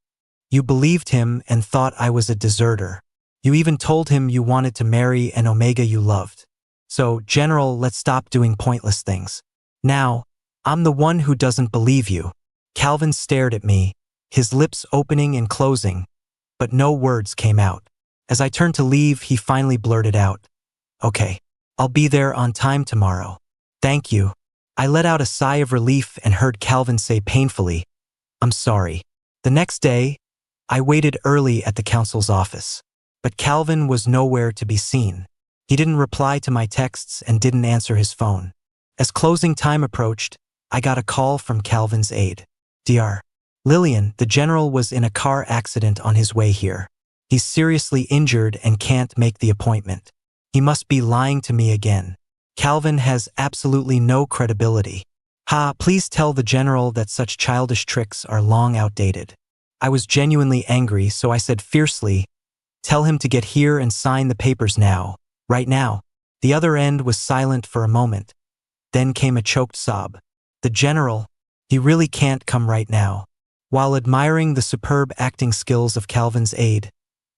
You believed him and thought I was a deserter. You even told him you wanted to marry an Omega you loved. So, General, let's stop doing pointless things. Now, I'm the one who doesn't believe you. Calvin stared at me, his lips opening and closing, but no words came out. As I turned to leave, he finally blurted out, okay, I'll be there on time tomorrow. Thank you. I let out a sigh of relief and heard Calvin say painfully, I'm sorry. The next day, I waited early at the council's office, but Calvin was nowhere to be seen. He didn't reply to my texts and didn't answer his phone. As closing time approached, I got a call from Calvin's aide. Dr. Lillian, the general was in a car accident on his way here. He's seriously injured and can't make the appointment. He must be lying to me again. Calvin has absolutely no credibility. Please tell the general that such childish tricks are long outdated. I was genuinely angry, so I said fiercely, tell him to get here and sign the papers now, right now. The other end was silent for a moment. Then came a choked sob. The general, he really can't come right now. While admiring the superb acting skills of Calvin's aide,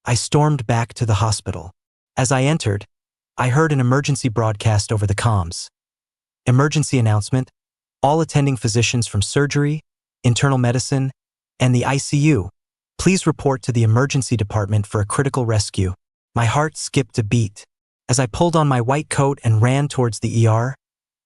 I stormed back to the hospital. As I entered, I heard an emergency broadcast over the comms. Emergency announcement, all attending physicians from surgery, internal medicine, and the ICU, please report to the emergency department for a critical rescue. My heart skipped a beat. As I pulled on my white coat and ran towards the ER,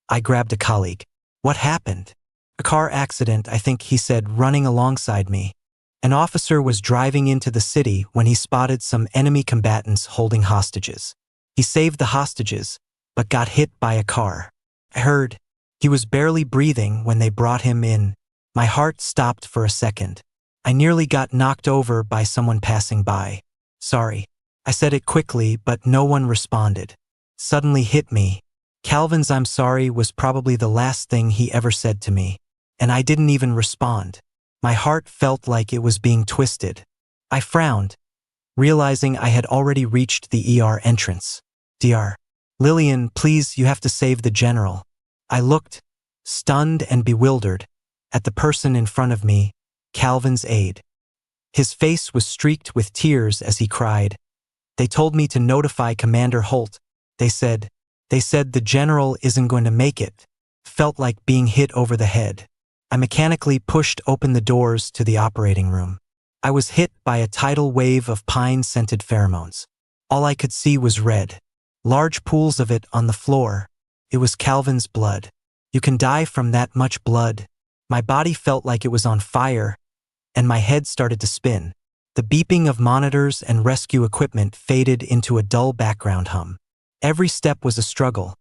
I grabbed a colleague. What happened? A car accident, I think he said, running alongside me. An officer was driving into the city when he spotted some enemy combatants holding hostages. He saved the hostages, but got hit by a car. I heard he was barely breathing when they brought him in. My heart stopped for a second. I nearly got knocked over by someone passing by. Sorry. I said it quickly, but no one responded. Suddenly hit me. Calvin's I'm sorry was probably the last thing he ever said to me, and I didn't even respond. My heart felt like it was being twisted. I frowned, realizing I had already reached the ER entrance. Dr. Lillian, please, you have to save the general. I looked, stunned and bewildered, at the person in front of me, Calvin's aide. His face was streaked with tears as he cried. They told me to notify Commander Holt. They said the general isn't going to make it. Felt like being hit over the head. I mechanically pushed open the doors to the operating room. I was hit by a tidal wave of pine-scented pheromones. All I could see was red. Large pools of it on the floor. It was Calvin's blood. You can die from that much blood. My body felt like it was on fire, and my head started to spin. The beeping of monitors and rescue equipment faded into a dull background hum. Every step was a struggle,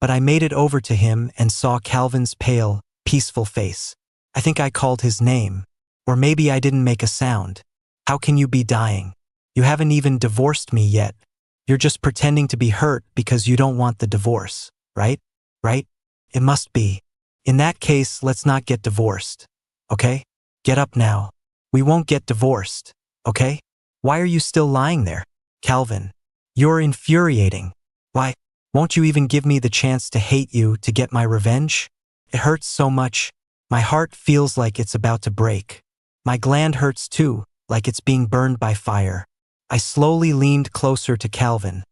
but I made it over to him and saw Calvin's pale, peaceful face. I think I called his name, or maybe I didn't make a sound. How can you be dying? You haven't even divorced me yet. You're just pretending to be hurt because you don't want the divorce, right? Right? It must be. In that case, let's not get divorced. okay? Get up now. We won't get divorced, okay? Why are you still lying there? Calvin, you're infuriating. Why, won't you even give me the chance to hate you to get my revenge? It hurts so much. My heart feels like it's about to break. My gland hurts too, like it's being burned by fire. I slowly leaned closer to Calvin,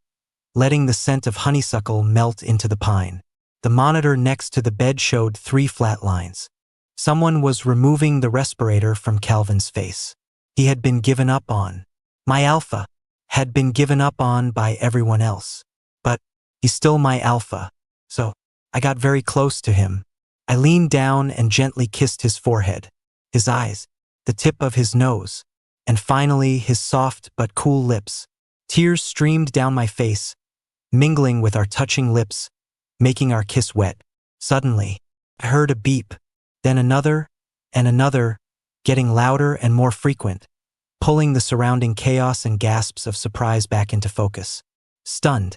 letting the scent of honeysuckle melt into the pine. The monitor next to the bed showed 3 flat lines. Someone was removing the respirator from Calvin's face. He had been given up on. My alpha had been given up on by everyone else. But he's still my alpha. So I got very close to him. I leaned down and gently kissed his forehead, his eyes, the tip of his nose, and finally his soft but cool lips. Tears streamed down my face, mingling with our touching lips, making our kiss wet. Suddenly, I heard a beep, then another, and another, getting louder and more frequent, pulling the surrounding chaos and gasps of surprise back into focus. Stunned,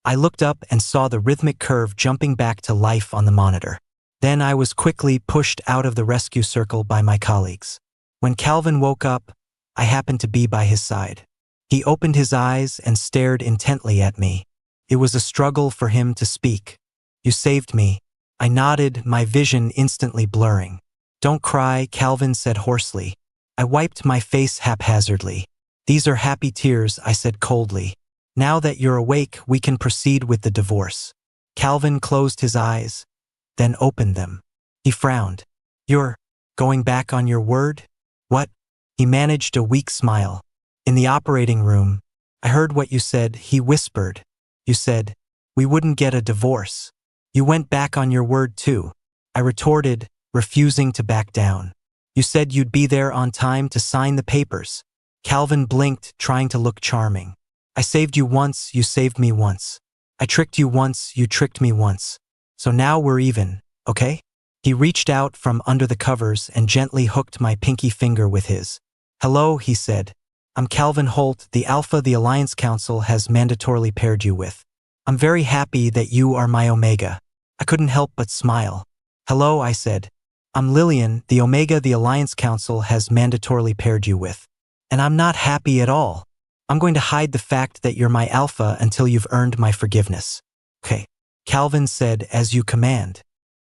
I looked up and saw the rhythmic curve jumping back to life on the monitor. Then I was quickly pushed out of the rescue circle by my colleagues. When Calvin woke up, I happened to be by his side. He opened his eyes and stared intently at me. It was a struggle for him to speak. You saved me. I nodded, my vision instantly blurring. Don't cry, Calvin said hoarsely. I wiped my face haphazardly. These are happy tears, I said coldly. Now that you're awake, we can proceed with the divorce. Calvin closed his eyes, then opened them. He frowned. You're going back on your word? What? He managed a weak smile. In the operating room, I heard what you said, he whispered. You said, we wouldn't get a divorce. You went back on your word too. I retorted, refusing to back down. You said you'd be there on time to sign the papers. Calvin blinked, trying to look charming. I saved you once, you saved me once. I tricked you once, you tricked me once. So now we're even, okay? He reached out from under the covers and gently hooked my pinky finger with his. Hello, he said. I'm Calvin Holt, the Alpha the Alliance Council has mandatorily paired you with. I'm very happy that you are my Omega. I couldn't help but smile. Hello, I said. I'm Lillian, the Omega the Alliance Council has mandatorily paired you with. And I'm not happy at all. I'm going to hide the fact that you're my Alpha until you've earned my forgiveness. Okay, Calvin said, as you command.